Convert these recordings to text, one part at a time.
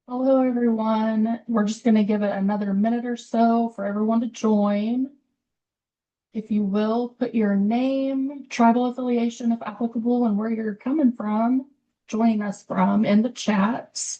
Hello, everyone. We're just going to give it another minute or so for everyone to join. If you will, put your name, tribal affiliation, if applicable, and where you're coming from, joining us from in the chats.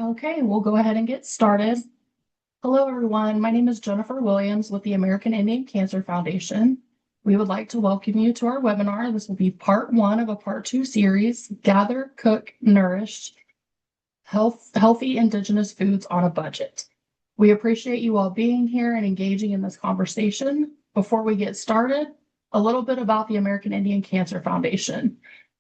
Okay, we'll go ahead and get started. Hello, everyone. My name is Jennifer Williams with the American Indian Cancer Foundation. We would like to welcome you to our webinar. This will be part one of a part two series, Gather, Cook, Nourish, Healthy Indigenous Foods on a Budget. We appreciate you all being here and engaging in this conversation. Before we get started, a little bit about the American Indian Cancer Foundation.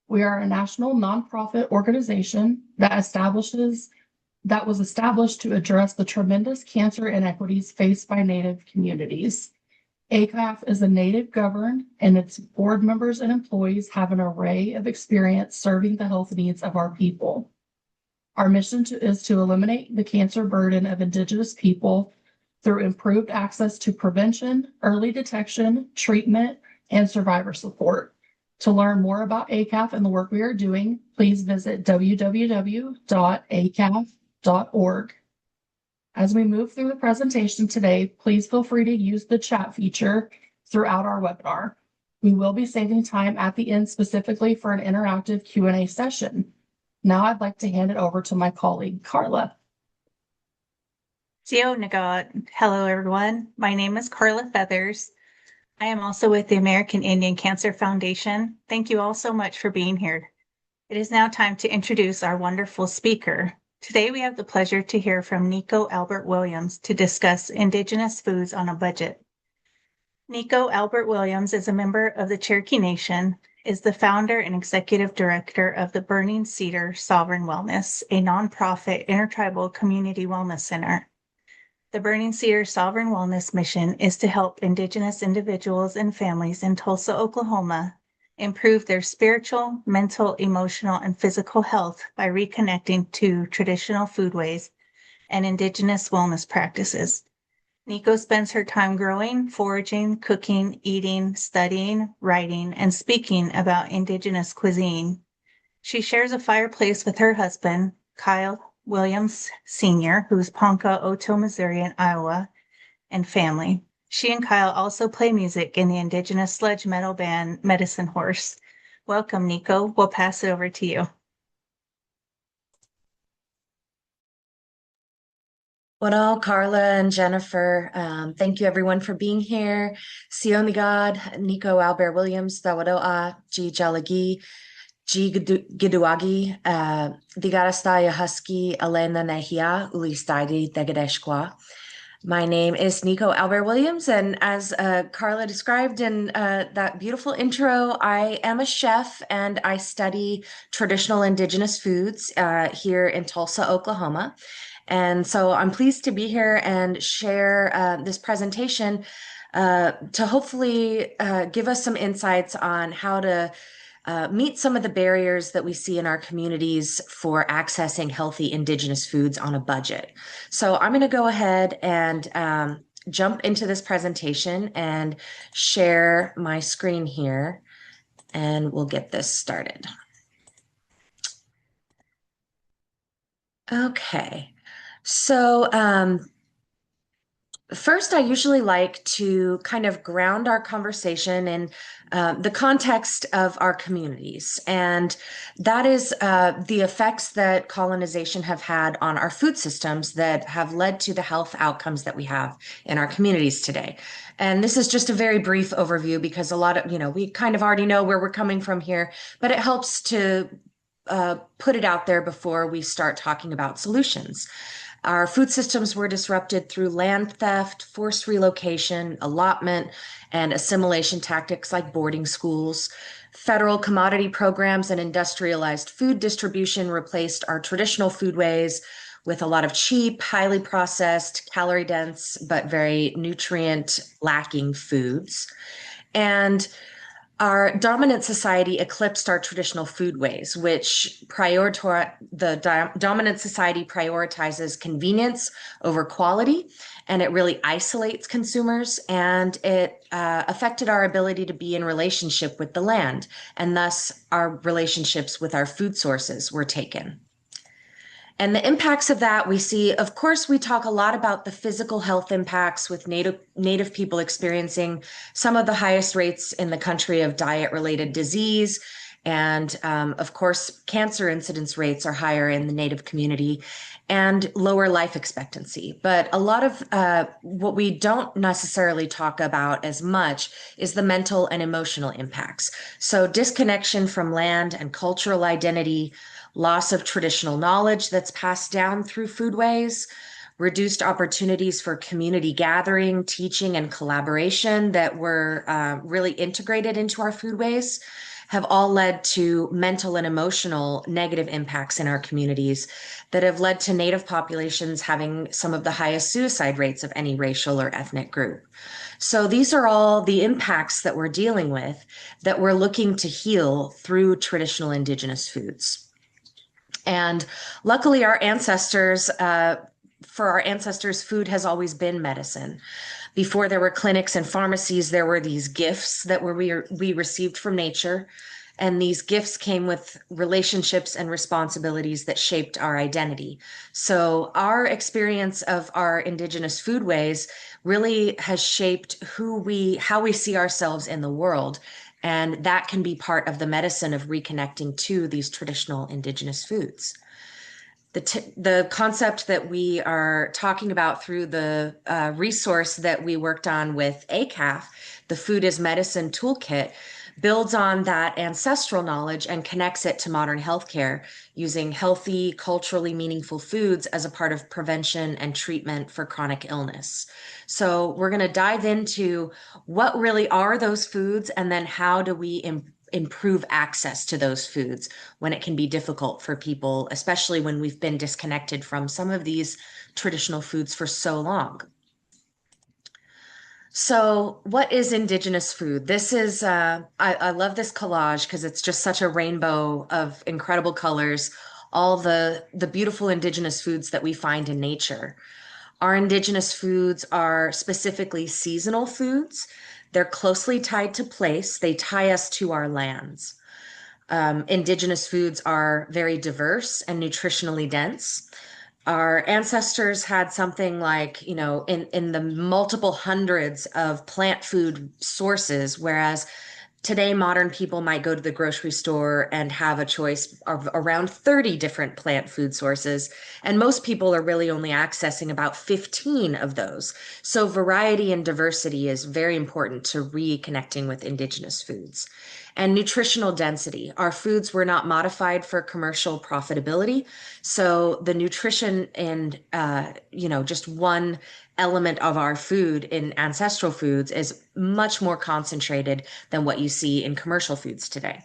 We are a national nonprofit organization that was established to address the tremendous cancer inequities faced by Native communities. ACAF is a Native governed, and its board members and employees have an array of experience serving the health needs of our people. Our mission is to eliminate the cancer burden of Indigenous people through improved access to prevention, early detection, treatment, and survivor support. To learn more about ACAF and the work we are doing, please visit www.acaf.org. As we move through the presentation today, please feel free to use the chat feature throughout our webinar. We will be saving time at the end specifically for an interactive Q&A session. Now I'd like to hand it over to my colleague, Carla. Hello, everyone. My name is Carla Feathers. I am also with the American Indian Cancer Foundation. Thank you all so much for being here. It is now time to introduce our wonderful speaker. Today we have the pleasure to hear from Nico Albert Williams to discuss Indigenous foods on a budget. Nico Albert Williams is a member of the Cherokee Nation, is the founder and executive director of the Burning Cedar Sovereign Wellness, a nonprofit intertribal community wellness center. The Burning Cedar Sovereign Wellness mission is to help Indigenous individuals and families in Tulsa, Oklahoma, improve their spiritual, mental, emotional, and physical health by reconnecting to traditional foodways and Indigenous wellness practices. Nico spends her time growing, foraging, cooking, eating, studying, writing, and speaking about Indigenous cuisine. She shares a fireplace with her husband, Kyle Williams Sr., who's Ponca, Otoe, Missouri, and Iowa, and family. She and Kyle also play music in the Indigenous sludge metal band Medicine Horse. Welcome, Nico. We'll pass it over to you. Well, Carla and Jennifer, thank you everyone for being here. Sioni God, Nico Albert Williams, Dawadoa, G Jalagi, G Giduagi, Digarastaya Husky, Elena Nehia, Ulistaidi Degadeshkwa. My name is Nico Albert Williams, and as Carla described in that beautiful intro, I am a chef and I study traditional Indigenous foods here in Tulsa, Oklahoma. And so I'm pleased to be here and share this presentation to hopefully give us some insights on how to meet some of the barriers that we see in our communities for accessing healthy Indigenous foods on a budget. So I'm going to go ahead and jump into this presentation and share my screen here, and we'll get this started. Okay. So First, I usually like to kind of ground our conversation in the context of our communities. And that is the effects that colonization have had on our food systems that have led to the health outcomes that we have in our communities today. And this is just a very brief overview because a lot of, we kind of already know where we're coming from here, but it helps to put it out there before we start talking about solutions. Our food systems were disrupted through land theft, forced relocation, allotment, and assimilation tactics like boarding schools. Federal commodity programs and industrialized food distribution replaced our traditional foodways with a lot of cheap, highly processed, calorie dense, but very nutrient lacking foods. And our dominant society eclipsed our traditional foodways, which dominant society prioritizes convenience over quality, and it really isolates consumers, and it affected our ability to be in relationship with the land, and thus our relationships with our food sources were taken. And the impacts of that we see, of course, we talk a lot about the physical health impacts with Native people experiencing some of the highest rates in the country of diet-related disease. And of course, cancer incidence rates are higher in the Native community and lower life expectancy. But a lot of what we don't necessarily talk about as much is the mental and emotional impacts. So disconnection from land and cultural identity, loss of traditional knowledge that's passed down through foodways, reduced opportunities for community gathering, teaching, and collaboration that were really integrated into our foodways, have all led to mental and emotional negative impacts in our communities that have led to Native populations having some of the highest suicide rates of any racial or ethnic group. So these are all the impacts that we're dealing with that we're looking to heal through traditional Indigenous foods. And luckily, for our ancestors, food has always been medicine. Before there were clinics and pharmacies, there were these gifts that we received from nature. And these gifts came with relationships and responsibilities that shaped our identity. So our experience of our Indigenous foodways really has shaped how we see ourselves in the world. And that can be part of the medicine of reconnecting to these traditional Indigenous foods. The concept that we are talking about through the resource that we worked on with ACAF, the Food is Medicine Toolkit, builds on that ancestral knowledge and connects it to modern healthcare using healthy, culturally meaningful foods as a part of prevention and treatment for chronic illness. So we're going to dive into what really are those foods, and then how do we improve access to those foods when it can be difficult for people, especially when we've been disconnected from some of these traditional foods for so long. So what is Indigenous food? This is, I love this collage because it's just such a rainbow of incredible colors, all the beautiful Indigenous foods that we find in nature. Our Indigenous foods are specifically seasonal foods. They're closely tied to place. They tie us to our lands. Indigenous foods are very diverse and nutritionally dense. Our ancestors had something like, in the multiple hundreds of plant food sources, whereas today modern people might go to the grocery store and have a choice of around 30 different plant food sources. And most people are really only accessing about 15 of those. So variety and diversity is very important to reconnecting with Indigenous foods. And nutritional density. Our foods were not modified for commercial profitability. So the nutrition in, just one element of our food in ancestral foods is much more concentrated than what you see in commercial foods today.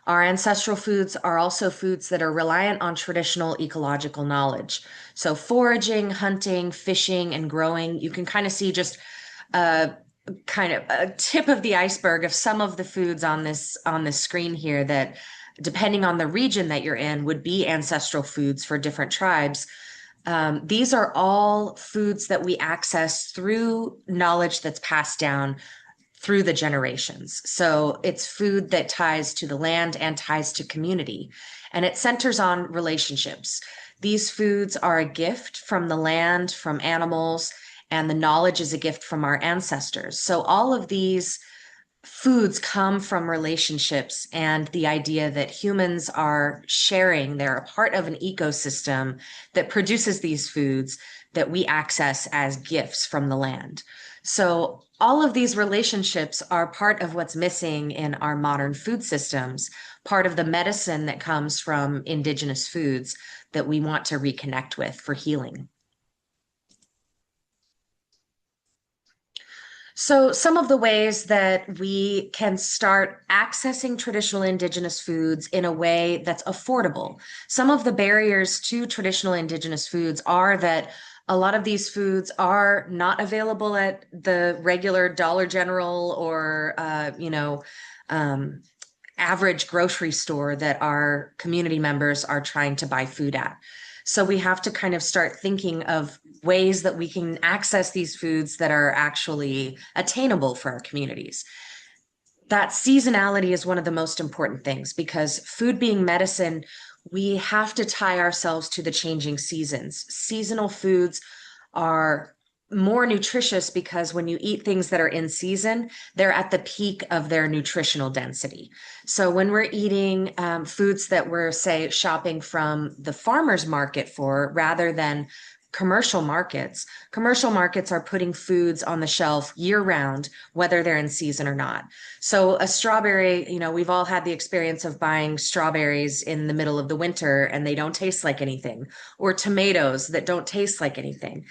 Our ancestral foods are also foods that are reliant on traditional ecological knowledge. So foraging, hunting, fishing, and growing, you can kind of see just kind of a tip of the iceberg of some of the foods on this screen here that, depending on the region that you're in, would be ancestral foods for different tribes. These are all foods that we access through knowledge that's passed down through the generations. So it's food that ties to the land and ties to community, and it centers on relationships. These foods are a gift from the land, from animals, and the knowledge is a gift from our ancestors. So all of these foods come from relationships and the idea that humans are sharing, they're a part of an ecosystem that produces these foods that we access as gifts from the land. So all of these relationships are part of what's missing in our modern food systems, part of the medicine that comes from indigenous foods that we want to reconnect with for healing. So some of the ways that we can start accessing traditional indigenous foods in a way that's affordable. Some of the barriers to traditional indigenous foods are that a lot of these foods are not available at the regular Dollar General or, average grocery store that our community members are trying to buy food at. So we have to kind of start thinking of ways that we can access these foods that are actually attainable for our communities. That seasonality is one of the most important things because food being medicine, we have to tie ourselves to the changing seasons. Seasonal foods are more nutritious because when you eat things that are in season, they're at the peak of their nutritional density. So when we're eating foods that we're, say, shopping from the farmer's market for rather than commercial markets are putting foods on the shelf year round, whether they're in season or not. So a strawberry, we've all had the experience of buying strawberries in the middle of the winter and they don't taste like anything, or tomatoes that don't taste like anything.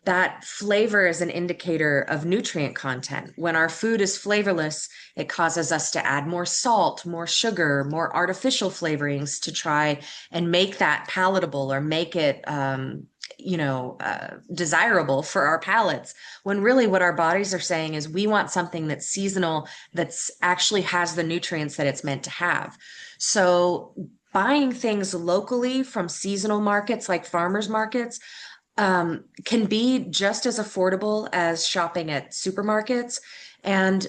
That flavor is an indicator of nutrient content. When our food is flavorless, it causes us to add more salt, more sugar, more artificial flavorings to try and make that palatable or make it, desirable for our palates. When really what our bodies are saying is we want something that's seasonal, that's actually has the nutrients that it's meant to have. So buying things locally from seasonal markets like farmers markets can be just as affordable as shopping at supermarkets. And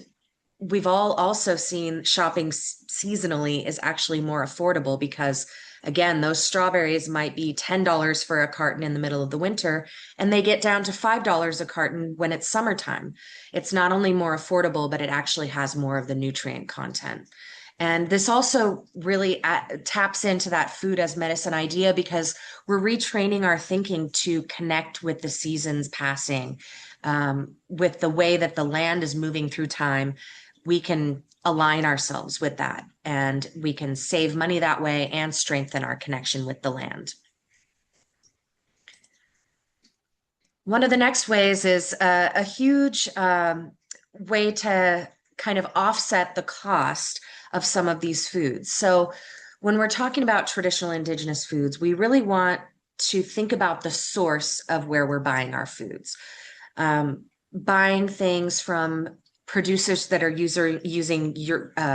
we've all also seen shopping seasonally is actually more affordable because, again, those strawberries might be $10 for a carton in the middle of the winter, and they get down to $5 a carton when it's summertime. It's not only more affordable, but it actually has more of the nutrient content. And this also really taps into that food as medicine idea because we're retraining our thinking to connect with the seasons passing, with the way that the land is moving through time. We can align ourselves with that and we can save money that way and strengthen our connection with the land. One of the next ways is a huge way to kind of offset the cost of some of these foods. So when we're talking about traditional indigenous foods, we really want to think about the source of where we're buying our foods. Buying things from producers that are using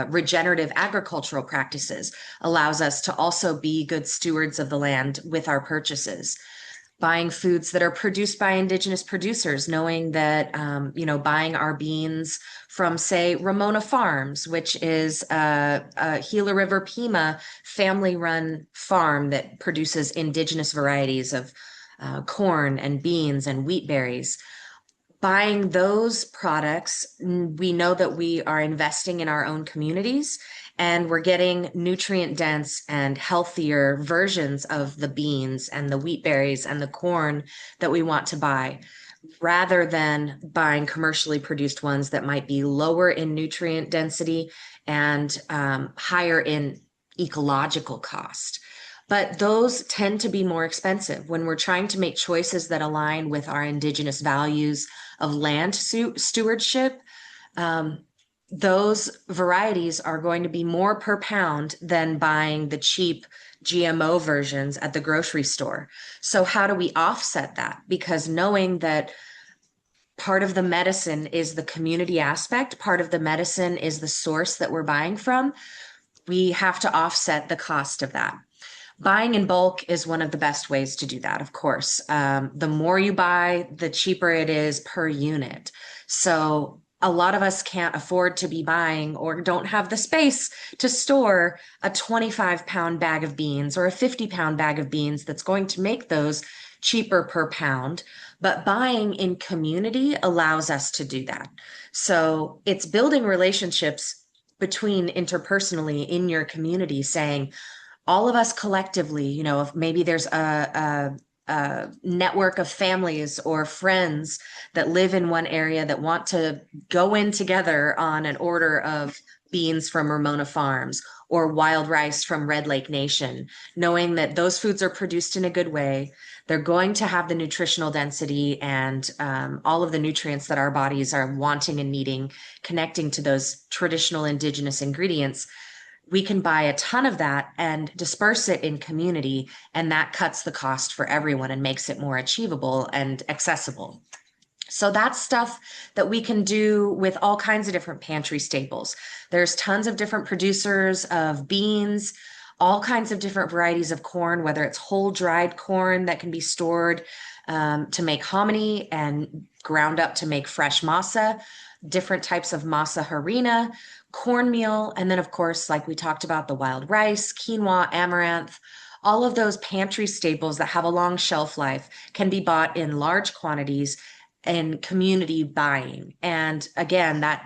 regenerative agricultural practices allows us to also be good stewards of the land with our purchases. Buying foods that are produced by indigenous producers, knowing that, buying our beans from, say, Ramona Farms, which is a Gila River Pima family-run farm that produces indigenous varieties of corn and beans and wheat berries. Buying those products, we know that we are investing in our own communities and we're getting nutrient dense and healthier versions of the beans and the wheat berries and the corn that we want to buy, rather than buying commercially produced ones that might be lower in nutrient density and higher in ecological cost. But those tend to be more expensive when we're trying to make choices that align with our indigenous values of land stewardship. Those varieties are going to be more per pound than buying the cheap GMO versions at the grocery store. So how do we offset that? Because knowing that part of the medicine is the community aspect, part of the medicine is the source that we're buying from, we have to offset the cost of that. Buying in bulk is one of the best ways to do that, of course. The more you buy, the cheaper it is per unit. So a lot of us can't afford to be buying or don't have the space to store a 25-pound bag of beans or a 50-pound bag of beans that's going to make those cheaper per pound, but buying in community allows us to do that. So it's building relationships between interpersonally in your community, saying, all of us collectively, if maybe there's a network of families or friends that live in one area that want to go in together on an order of beans from Ramona Farms or wild rice from Red Lake Nation, knowing that those foods are produced in a good way. They're going to have the nutritional density and all of the nutrients that our bodies are wanting and needing, connecting to those traditional indigenous ingredients. We can buy a ton of that and disperse it in community, and that cuts the cost for everyone and makes it more achievable and accessible. So that's stuff that we can do with all kinds of different pantry staples. There's tons of different producers of beans, all kinds of different varieties of corn, whether it's whole dried corn that can be stored to make hominy and ground up to make fresh masa, different types of masa harina, cornmeal, and then of course, like we talked about, the wild rice, quinoa, amaranth. All of those pantry staples that have a long shelf life can be bought in large quantities and community buying. And again, that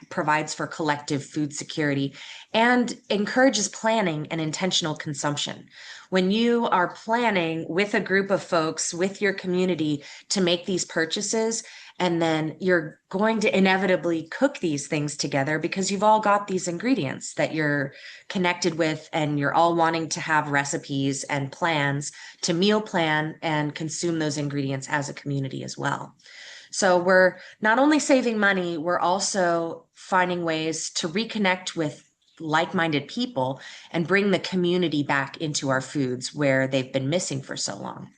provides for collective food security and encourages planning and intentional consumption. When you are planning with a group of folks, with your community to make these purchases, and then you're going to inevitably cook these things together because you've all got these ingredients that you're connected with, and you're all wanting to have recipes and plans to meal plan and consume those ingredients as a community as well. So we're not only saving money, we're also finding ways to reconnect with like-minded people and bring the community back into our foods where they've been missing for so long.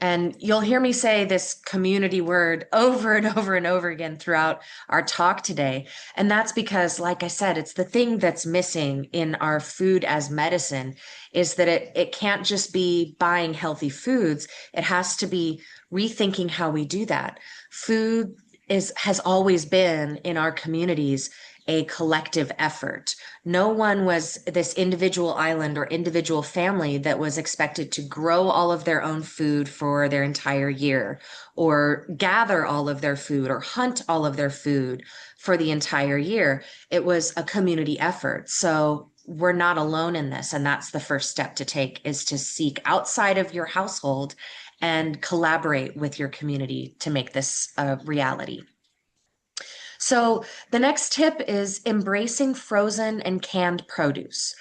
And you'll hear me say this community word over and over and over again throughout our talk today. And that's because, like I said, it's the thing that's missing in our food as medicine, is that it can't just be buying healthy foods. It has to be rethinking how we do that. Food has always been in our communities a collective effort. No one was this individual island or individual family that was expected to grow all of their own food for their entire year, or gather all of their food, or hunt all of their food for the entire year. It was a community effort. So we're not alone in this. And that's the first step to take, is to seek outside of your household and collaborate with your community to make this a reality. So the next tip is embracing frozen and canned produce.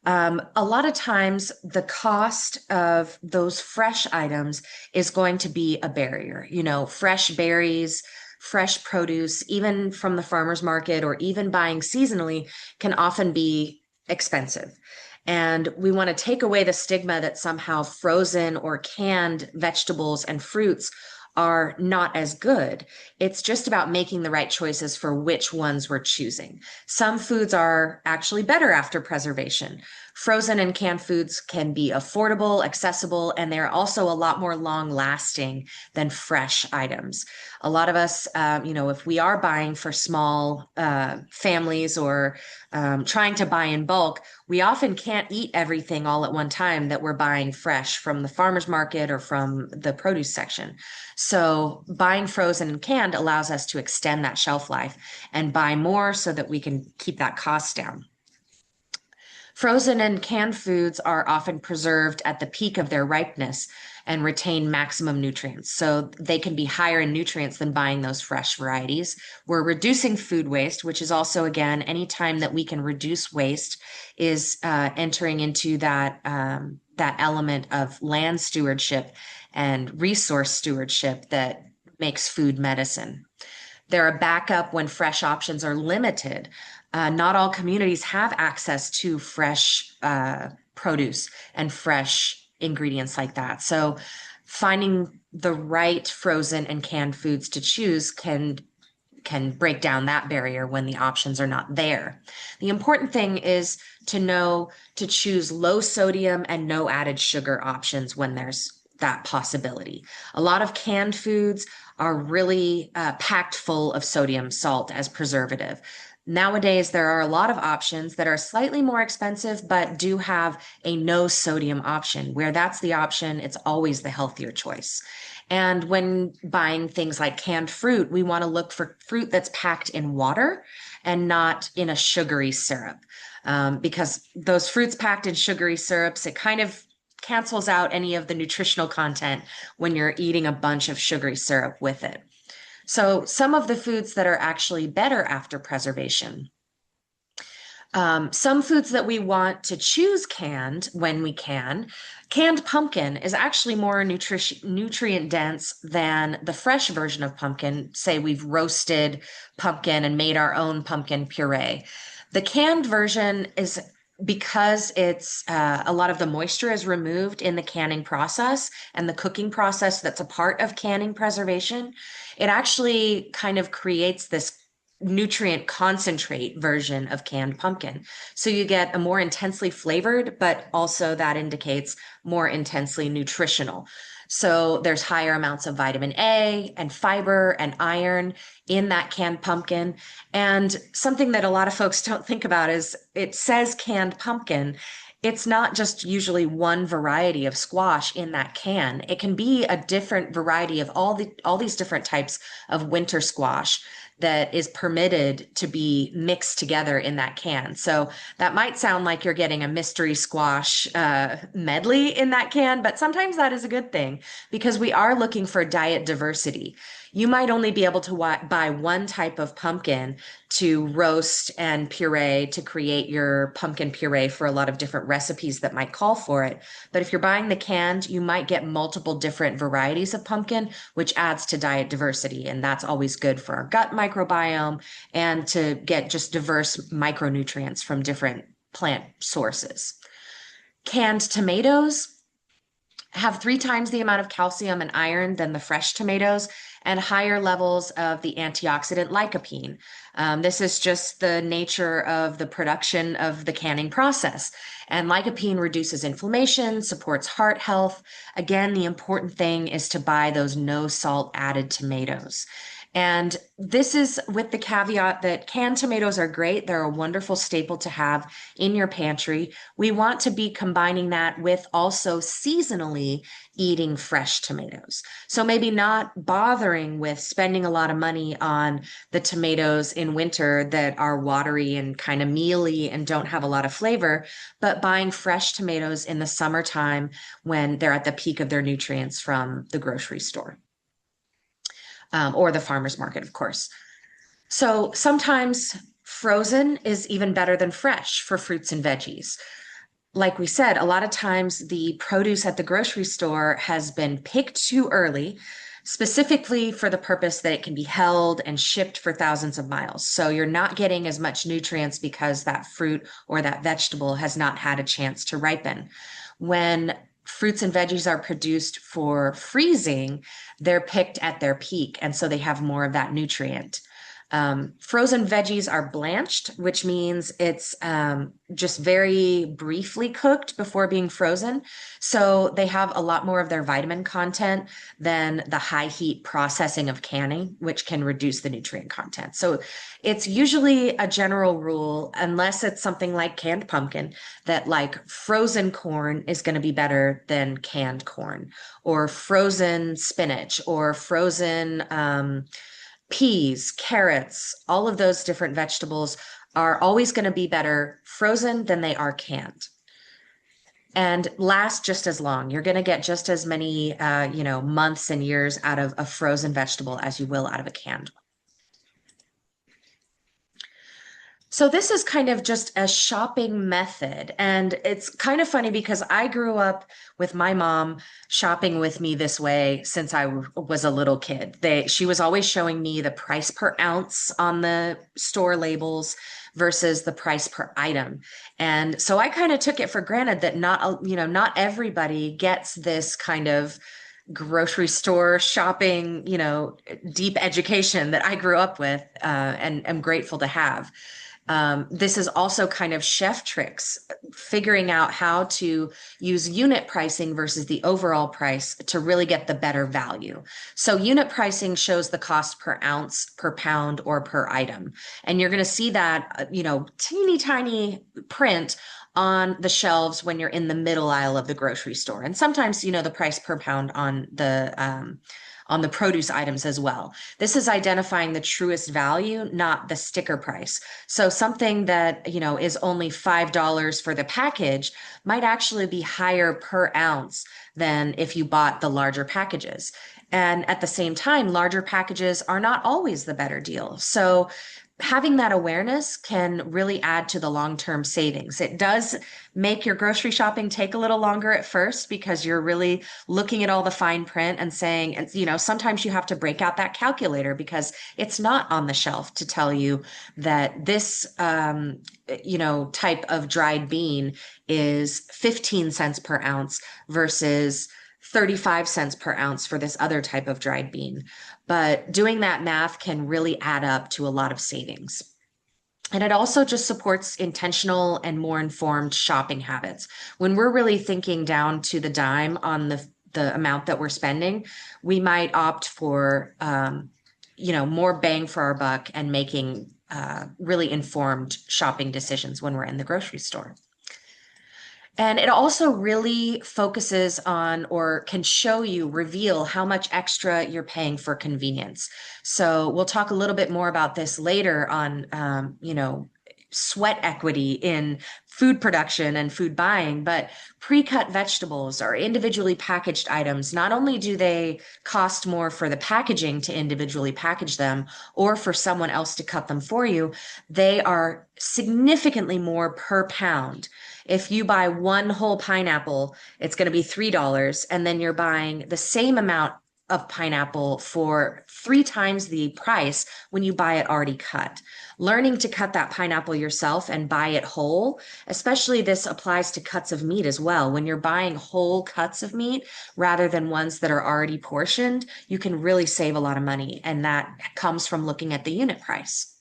A lot of times the cost of those fresh items is going to be a barrier. Fresh berries, fresh produce, even from the farmer's market or even buying seasonally, can often be expensive. And we want to take away the stigma that somehow frozen or canned vegetables and fruits are not as good. It's just about making the right choices for which ones we're choosing. Some foods are actually better after preservation. Frozen and canned foods can be affordable, accessible, and they're also a lot more long lasting than fresh items. A lot of us, if we are buying for small families or trying to buy in bulk, we often can't eat everything all at one time that we're buying fresh from the farmer's market or from the produce section. So buying frozen and canned allows us to extend that shelf life and buy more so that we can keep that cost down. Frozen and canned foods are often preserved at the peak of their ripeness and retain maximum nutrients. So they can be higher in nutrients than buying those fresh varieties. We're reducing food waste, which is also, again, anytime that we can reduce waste is entering into that element of land stewardship and resource stewardship that makes food medicine. They're a backup when fresh options are limited. Not all communities have access to fresh produce and fresh ingredients like that. So finding the right frozen and canned foods to choose can break down that barrier when the options are not there. The important thing is to know to choose low sodium and no added sugar options when there's that possibility. A lot of canned foods are really packed full of sodium salt as preservative. Nowadays, there are a lot of options that are slightly more expensive, but do have a no sodium option, where that's the option, it's always the healthier choice. And when buying things like canned fruit, we want to look for fruit that's packed in water and not in a sugary syrup. Because those fruits packed in sugary syrups, it kind of cancels out any of the nutritional content when you're eating a bunch of sugary syrup with it. So some of the foods that are actually better after preservation. Some foods that we want to choose canned when we can. Canned pumpkin is actually more nutrient dense than the fresh version of pumpkin. Say we've roasted pumpkin and made our own pumpkin puree. The canned version is because it's a lot of the moisture is removed in the canning process and the cooking process that's a part of canning preservation. It actually kind of creates this nutrient concentrate version of canned pumpkin. So you get a more intensely flavored, but also that indicates more intensely nutritional. So there's higher amounts of vitamin A and fiber and iron in that canned pumpkin. And something that a lot of folks don't think about is it says canned pumpkin. It's not just usually one variety of squash in that can. It can be a different variety of all these different types of winter squash that is permitted to be mixed together in that can. So that might sound like you're getting a mystery squash medley in that can, but sometimes that is a good thing because we are looking for diet diversity. You might only be able to buy one type of pumpkin to roast and puree to create your pumpkin puree for a lot of different recipes that might call for it. But if you're buying the canned, you might get multiple different varieties of pumpkin, which adds to diet diversity. And that's always good for our gut microbiome and to get just diverse micronutrients from different plant sources. Canned tomatoes have 3 times the amount of calcium and iron than the fresh tomatoes and higher levels of the antioxidant lycopene. This is just the nature of the production of the canning process. And lycopene reduces inflammation, supports heart health. Again, the important thing is to buy those no salt added tomatoes. And this is with the caveat that canned tomatoes are great. They're a wonderful staple to have in your pantry. We want to be combining that with also seasonally eating fresh tomatoes. So maybe not bothering with spending a lot of money on the tomatoes in winter that are watery and kind of mealy and don't have a lot of flavor, but buying fresh tomatoes in the summertime when they're at the peak of their nutrients from the grocery store. Or the farmer's market, of course. So sometimes frozen is even better than fresh for fruits and veggies. Like we said, a lot of times the produce at the grocery store has been picked too early, specifically for the purpose that it can be held and shipped for thousands of miles. So you're not getting as much nutrients because that fruit or that vegetable has not had a chance to ripen. When fruits and veggies are produced for freezing, they're picked at their peak, and so they have more of that nutrient. Frozen veggies are blanched, which means it's just very briefly cooked before being frozen. So they have a lot more of their vitamin content than the high heat processing of canning, which can reduce the nutrient content. So it's usually a general rule, unless it's something like canned pumpkin, that like frozen corn is going to be better than canned corn, or frozen spinach, or frozen peas, carrots, all of those different vegetables are always going to be better frozen than they are canned. And last just as long. You're going to get just as many, months and years out of a frozen vegetable as you will out of a canned one. So this is kind of just a shopping method. And it's kind of funny because I grew up with my mom shopping with me this way since I was a little kid. She was always showing me the price per ounce on the store labels versus the price per item. And so I kind of took it for granted that not everybody gets this kind of grocery store shopping, deep education that I grew up with, and am grateful to have. This is also kind of chef tricks, figuring out how to use unit pricing versus the overall price to really get the better value. So unit pricing shows the cost per ounce, per pound, or per item. And you're going to see that, teeny tiny print on the shelves when you're in the middle aisle of the grocery store. And sometimes, the price per pound on the produce items as well. This is identifying the truest value, not the sticker price. So something that, is only $5 for the package might actually be higher per ounce than if you bought the larger packages. And at the same time, larger packages are not always the better deal. So having that awareness can really add to the long-term savings. It does make your grocery shopping take a little longer at first because you're really looking at all the fine print and saying, sometimes you have to break out that calculator because it's not on the shelf to tell you that this, type of dried bean is 15 cents per ounce versus 35 cents per ounce for this other type of dried bean. But doing that math can really add up to a lot of savings. And it also just supports intentional and more informed shopping habits. When we're really thinking down to the dime on the amount that we're spending, we might opt for, more bang for our buck and making really informed shopping decisions when we're in the grocery store. And it also really focuses on or can reveal how much extra you're paying for convenience. So we'll talk a little bit more about this later on, sweat equity in food production and food buying, but pre-cut vegetables or individually packaged items, not only do they cost more for the packaging to individually package them or for someone else to cut them for you, they are significantly more per pound. If you buy one whole pineapple, it's going to be $3, and then you're buying the same amount of pineapple for 3 times the price when you buy it already cut. Learning to cut that pineapple yourself and buy it whole, especially this applies to cuts of meat as well. When you're buying whole cuts of meat rather than ones that are already portioned, you can really save a lot of money. And that comes from looking at the unit price.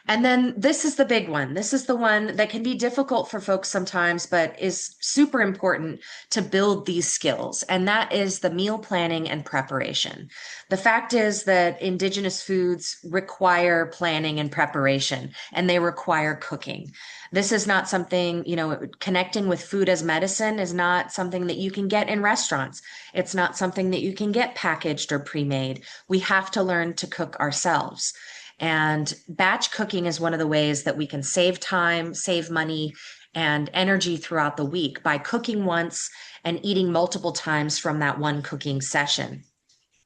And then this is the big one. This is the one that can be difficult for folks sometimes, but is super important to build these skills. And that is the meal planning and preparation. The fact is that Indigenous foods require planning and preparation, and they require cooking. This is not something, connecting with food as medicine is not something that you can get in restaurants. It's not something that you can get packaged or pre-made. We have to learn to cook ourselves. And batch cooking is one of the ways that we can save time, save money, and energy throughout the week by cooking once and eating multiple times from that one cooking session.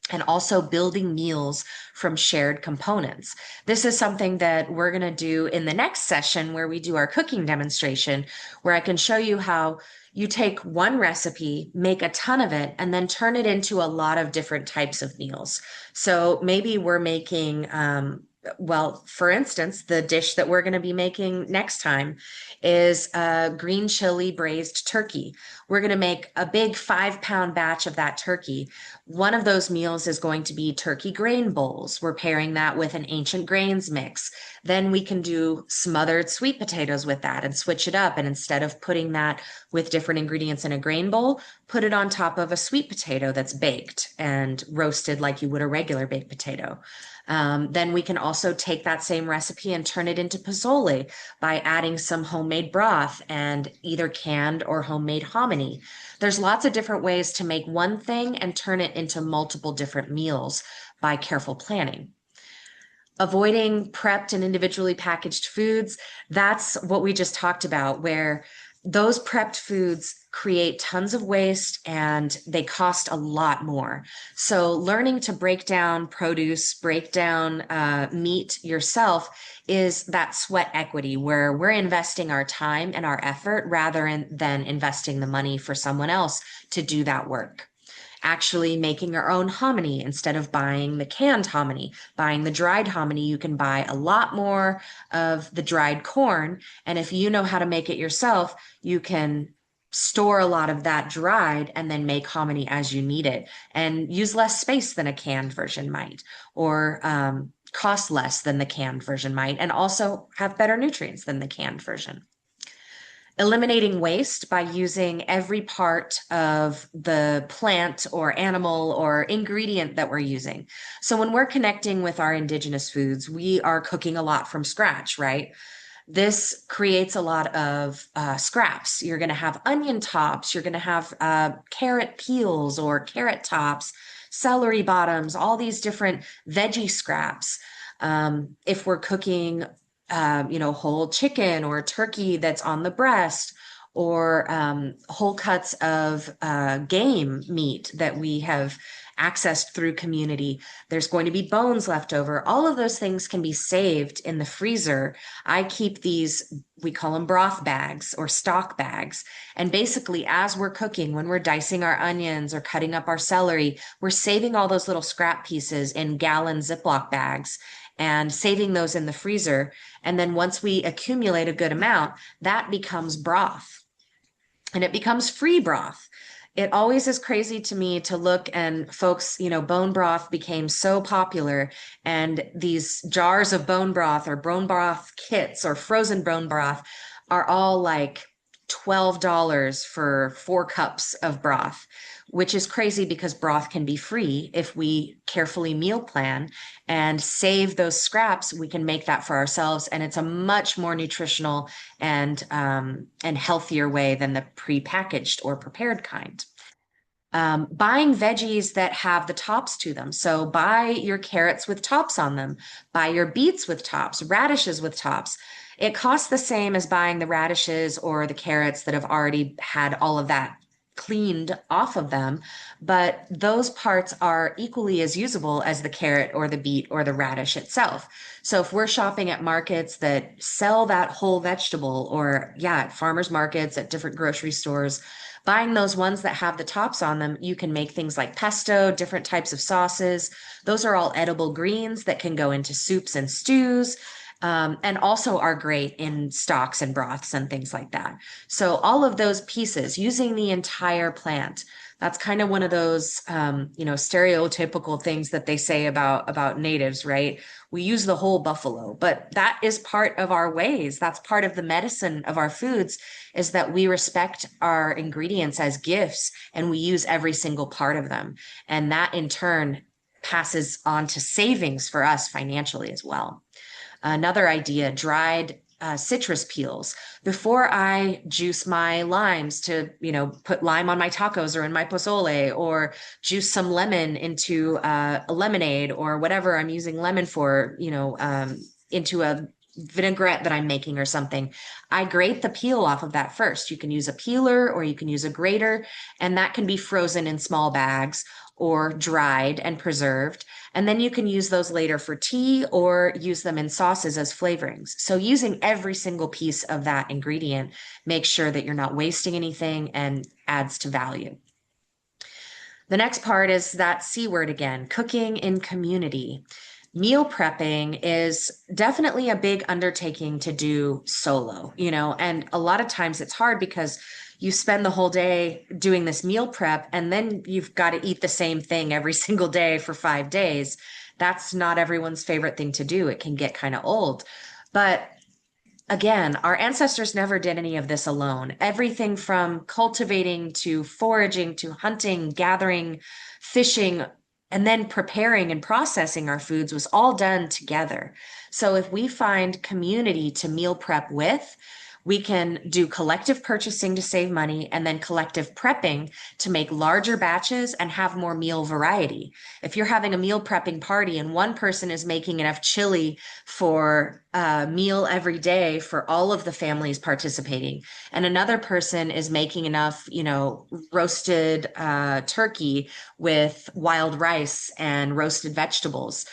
And also building meals from shared components. This is something that we're going to do in the next session where we do our cooking demonstration, where I can show you how you take one recipe, make a ton of it, and then turn it into a lot of different types of meals. So maybe we're making, for instance, the dish that we're going to be making next time is a green chili braised turkey. We're going to make a big 5-pound batch of that turkey. One of those meals is going to be turkey grain bowls. We're pairing that with an ancient grains mix. Then we can do smothered sweet potatoes with that and switch it up. And instead of putting that with different ingredients in a grain bowl, put it on top of a sweet potato that's baked and roasted like you would a regular baked potato. Then we can also take that same recipe and turn it into pozole by adding some homemade broth and either canned or homemade hominy. There's lots of different ways to make one thing and turn it into multiple different meals by careful planning. Avoiding prepped and individually packaged foods, that's what we just talked about, where those prepped foods create tons of waste and they cost a lot more. So learning to break down produce, break down meat yourself is that sweat equity where we're investing our time and our effort rather than investing the money for someone else to do that work. Actually making our own hominy instead of buying the canned hominy. Buying the dried hominy, you can buy a lot more of the dried corn. And if you know how to make it yourself, you can store a lot of that dried and then make hominy as you need it and use less space than a canned version might. Or, cost less than the canned version might, and also have better nutrients than the canned version. Eliminating waste by using every part of the plant or animal or ingredient that we're using. So when we're connecting with our indigenous foods, we are cooking a lot from scratch, right? This creates a lot of scraps. You're going to have onion tops, you're going to have carrot peels or carrot tops, celery bottoms, all these different veggie scraps. If we're cooking whole chicken or turkey that's on the breast, or whole cuts of game meat that we have accessed through community. There's going to be bones left over. All of those things can be saved in the freezer. I keep these, we call them broth bags or stock bags. And basically, as we're cooking, when we're dicing our onions or cutting up our celery, we're saving all those little scrap pieces in gallon Ziploc bags and saving those in the freezer. And then once we accumulate a good amount, that becomes broth, and it becomes free broth. It always is crazy to me to look, and folks, bone broth became so popular, and these jars of bone broth or bone broth kits or frozen bone broth are all like $12 for 4 cups of broth, which is crazy because broth can be free if we carefully meal plan and save those scraps. We can make that for ourselves, and it's a much more nutritional and healthier way than the prepackaged or prepared kind. Buying veggies that have the tops to them. So buy your carrots with tops on them, buy your beets with tops, radishes with tops. It costs the same as buying the radishes or the carrots that have already had all of that cleaned off of them, but those parts are equally as usable as the carrot or the beet or the radish itself. So if we're shopping at markets that sell that whole vegetable, or at farmers markets, at different grocery stores, buying those ones that have the tops on them, you can make things like pesto, different types of sauces. Those are all edible greens that can go into soups and stews. And also are great in stocks and broths and things like that. So all of those pieces, using the entire plant, that's kind of one of those, stereotypical things that they say about natives, right? We use the whole buffalo, but that is part of our ways. That's part of the medicine of our foods, is that we respect our ingredients as gifts and we use every single part of them. And that in turn passes on to savings for us financially as well. Another idea, dried citrus peels. Before I juice my limes to, put lime on my tacos or in my pozole, or juice some lemon into a lemonade or whatever I'm using lemon for, into a vinaigrette that I'm making or something, I grate the peel off of that first. You can use a peeler or you can use a grater, and that can be frozen in small bags or dried and preserved. And then you can use those later for tea or use them in sauces as flavorings. So using every single piece of that ingredient makes sure that you're not wasting anything and adds to value. The next part is that C word again, cooking in community. Meal prepping is definitely a big undertaking to do solo, and a lot of times it's hard because you spend the whole day doing this meal prep and then you've got to eat the same thing every single day for 5 days. That's not everyone's favorite thing to do. It can get kind of old. But again, our ancestors never did any of this alone. Everything from cultivating to foraging to hunting, gathering, fishing, and then preparing and processing our foods was all done together. So if we find community to meal prep with, we can do collective purchasing to save money, and then collective prepping to make larger batches and have more meal variety. If you're having a meal prepping party and one person is making enough chili for a meal every day for all of the families participating, and another person is making enough, roasted turkey with wild rice and roasted vegetables,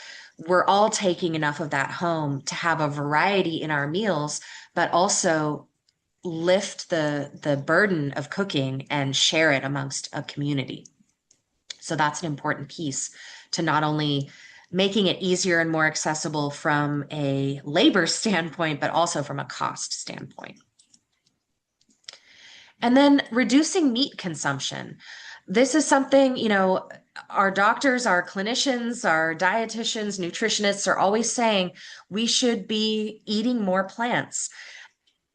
we're all taking enough of that home to have a variety in our meals, but also lift the burden of cooking and share it amongst a community. So that's an important piece to not only making it easier and more accessible from a labor standpoint, but also from a cost standpoint. And then reducing meat consumption. This is something, our doctors, our clinicians, our dietitians, nutritionists are always saying we should be eating more plants.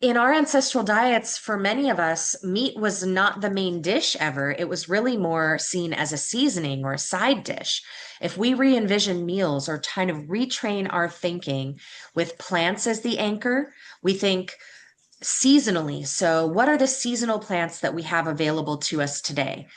In our ancestral diets, for many of us, meat was not the main dish ever. It was really more seen as a seasoning or a side dish. If we re envision meals or kind of retrain our thinking with plants as the anchor, we think seasonally. So, what are the seasonal plants that we have available to us today?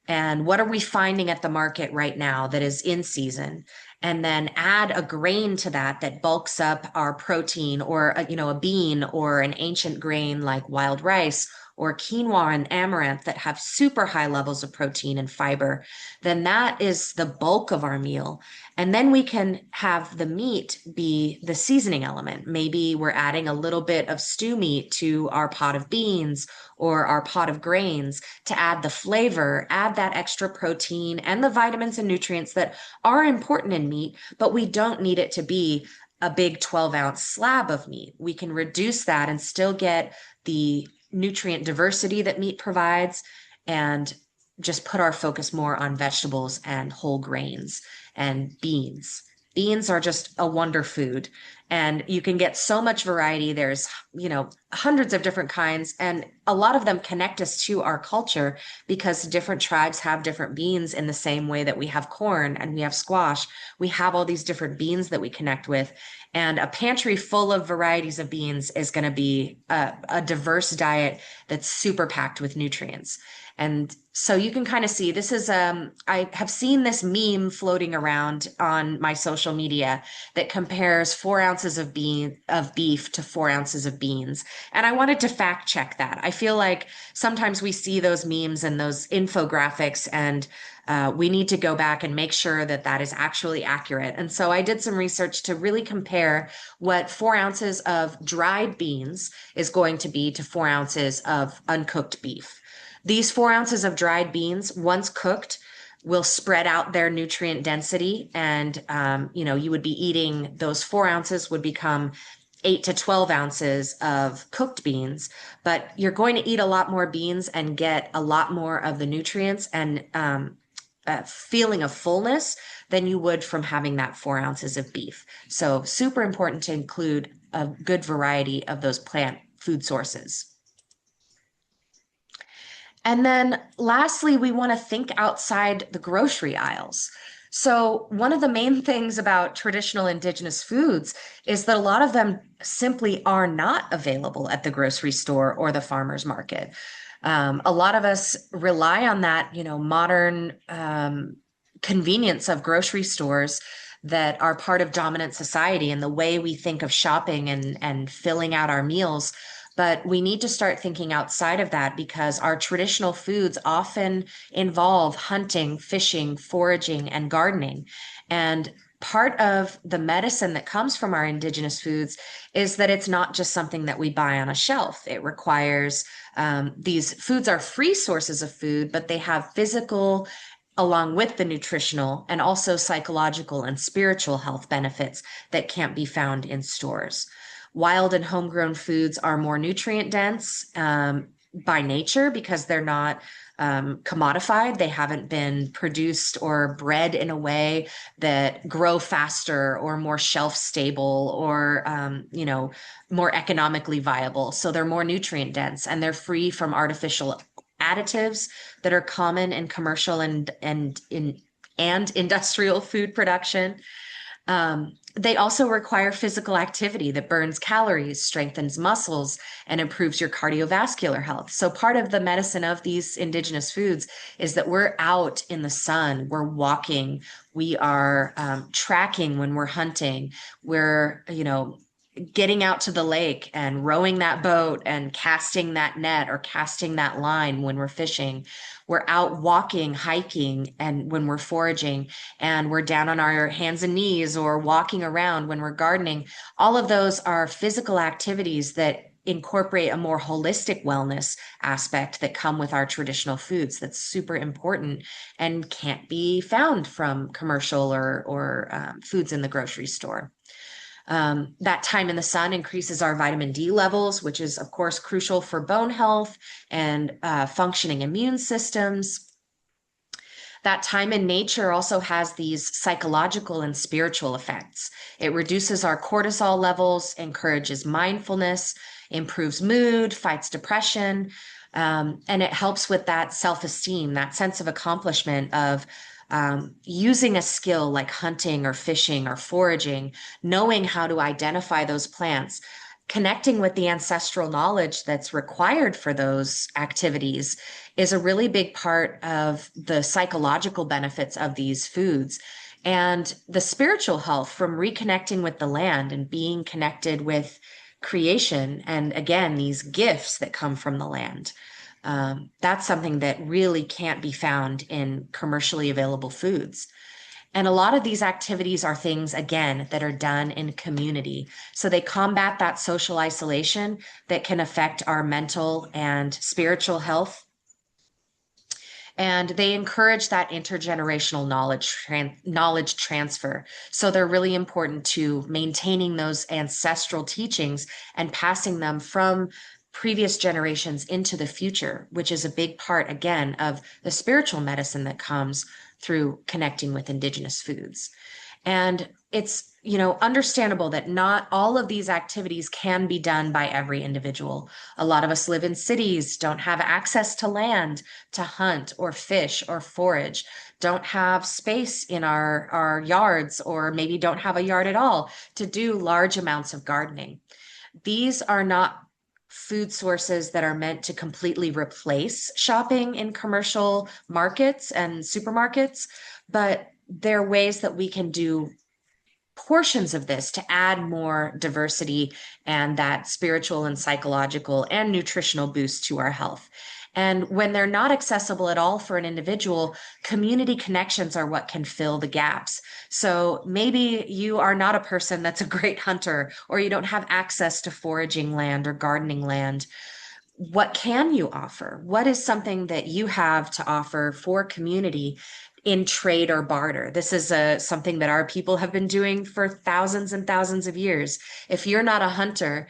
And what are we finding at the market right now that is in season? And then add a grain to that that bulks up our protein, or a bean or an ancient grain like wild rice or quinoa and amaranth that have super high levels of protein and fiber. Then that is the bulk of our meal. And then we can have the meat be the seasoning element. Maybe we're adding a little bit of stew meat to our pot of beans or our pot of grains to add the flavor, add that extra protein and the vitamins and nutrients that are important in meat, but we don't need it to be a big 12-ounce slab of meat. We can reduce that and still get the nutrient diversity that meat provides, and just put our focus more on vegetables and whole grains and beans. Beans are just a wonder food, and you can get so much variety. There's, hundreds of different kinds, and a lot of them connect us to our culture because different tribes have different beans in the same way that we have corn and we have squash. We have all these different beans that we connect with, and a pantry full of varieties of beans is going to be a diverse diet that's super packed with nutrients. And so you can kind of see this is I have seen this meme floating around on my social media that compares 4 ounces of beef to 4 ounces of beans. And I wanted to fact check that. I feel like sometimes we see those memes and those infographics, and we need to go back and make sure that that is actually accurate. And so I did some research to really compare what 4 ounces of dried beans is going to be to 4 ounces of uncooked beef. These 4 ounces of dried beans, once cooked, will spread out their nutrient density. And, you would be eating those 4 ounces would become 8 to 12 ounces of cooked beans, but you're going to eat a lot more beans and get a lot more of the nutrients and feeling of fullness than you would from having that 4 ounces of beef. So super important to include a good variety of those plant food sources. And then lastly, we want to think outside the grocery aisles. So one of the main things about traditional indigenous foods is that a lot of them simply are not available at the grocery store or the farmer's market. A lot of us rely on that, modern convenience of grocery stores that are part of dominant society and the way we think of shopping and filling out our meals. But we need to start thinking outside of that, because our traditional foods often involve hunting, fishing, foraging, and gardening. And part of the medicine that comes from our indigenous foods is that it's not just something that we buy on a shelf. It requires, these foods are free sources of food, but they have physical, along with the nutritional and also psychological and spiritual health benefits that can't be found in stores. Wild and homegrown foods are more nutrient dense by nature because they're not commodified. They haven't been produced or bred in a way that grow faster or more shelf stable or, more economically viable. So they're more nutrient dense and they're free from artificial additives that are common in commercial and industrial food production. They also require physical activity that burns calories, strengthens muscles, and improves your cardiovascular health. So part of the medicine of these indigenous foods is that we're out in the sun, we're walking, we are tracking when we're hunting, we're, getting out to the lake and rowing that boat and casting that net or casting that line when we're fishing. We're out walking, hiking, and when we're foraging, and we're down on our hands and knees or walking around when we're gardening. All of those are physical activities that incorporate a more holistic wellness aspect that come with our traditional foods. That's super important and can't be found from commercial or foods in the grocery store. That time in the sun increases our vitamin D levels, which is, of course, crucial for bone health and functioning immune systems. That time in nature also has these psychological and spiritual effects. It reduces our cortisol levels, encourages mindfulness, improves mood, fights depression, and it helps with that self-esteem, that sense of accomplishment of using a skill like hunting or fishing or foraging, knowing how to identify those plants, connecting with the ancestral knowledge that's required for those activities is a really big part of the psychological benefits of these foods. And the spiritual health from reconnecting with the land and being connected with creation. And again, these gifts that come from the land. That's something that really can't be found in commercially available foods. And a lot of these activities are things, again, that are done in community. So they combat that social isolation that can affect our mental and spiritual health. And they encourage that intergenerational knowledge transfer. So they're really important to maintaining those ancestral teachings and passing them from previous generations into the future, which is a big part, again, of the spiritual medicine that comes through connecting with Indigenous foods. And it's, understandable that not all of these activities can be done by every individual. A lot of us live in cities, don't have access to land to hunt or fish or forage, don't have space in our yards, or maybe don't have a yard at all to do large amounts of gardening. These are not food sources that are meant to completely replace shopping in commercial markets and supermarkets, but they're ways that we can do portions of this to add more diversity and that spiritual and psychological and nutritional boost to our health. And when they're not accessible at all for an individual, community connections are what can fill the gaps. So maybe you are not a person that's a great hunter, or you don't have access to foraging land or gardening land. What can you offer? What is something that you have to offer for community in trade or barter? This is something that our people have been doing for thousands and thousands of years. If you're not a hunter,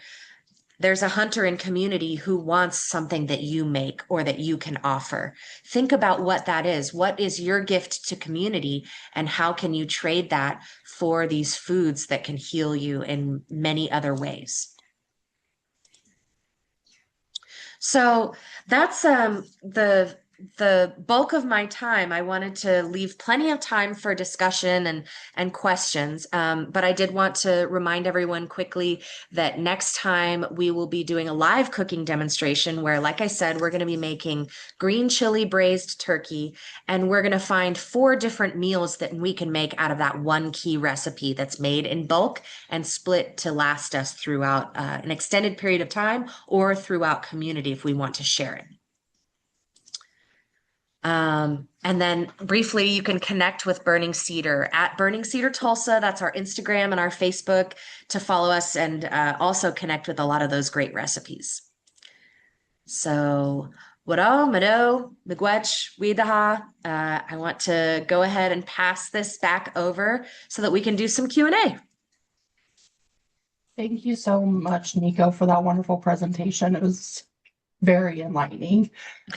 there's a hunter in community who wants something that you make or that you can offer. Think about what that is. What is your gift to community, and how can you trade that for these foods that can heal you in many other ways? So that's the bulk of my time. I wanted to leave plenty of time for discussion and questions. But I did want to remind everyone quickly that next time we will be doing a live cooking demonstration where, like I said, we're going to be making green chili braised turkey, and we're going to find 4 different meals that we can make out of that one key recipe that's made in bulk and split to last us throughout an extended period of time, or throughout community if we want to share it. And then briefly, you can connect with Burning Cedar at Burning Cedar Tulsa. That's our Instagram and our Facebook to follow us, and also connect with a lot of those great recipes. So, wado, mado, miigwech, widaha. I want to go ahead and pass this back over so that we can do some Q&A. Thank you so much, Nico, for that wonderful presentation. It was very enlightening.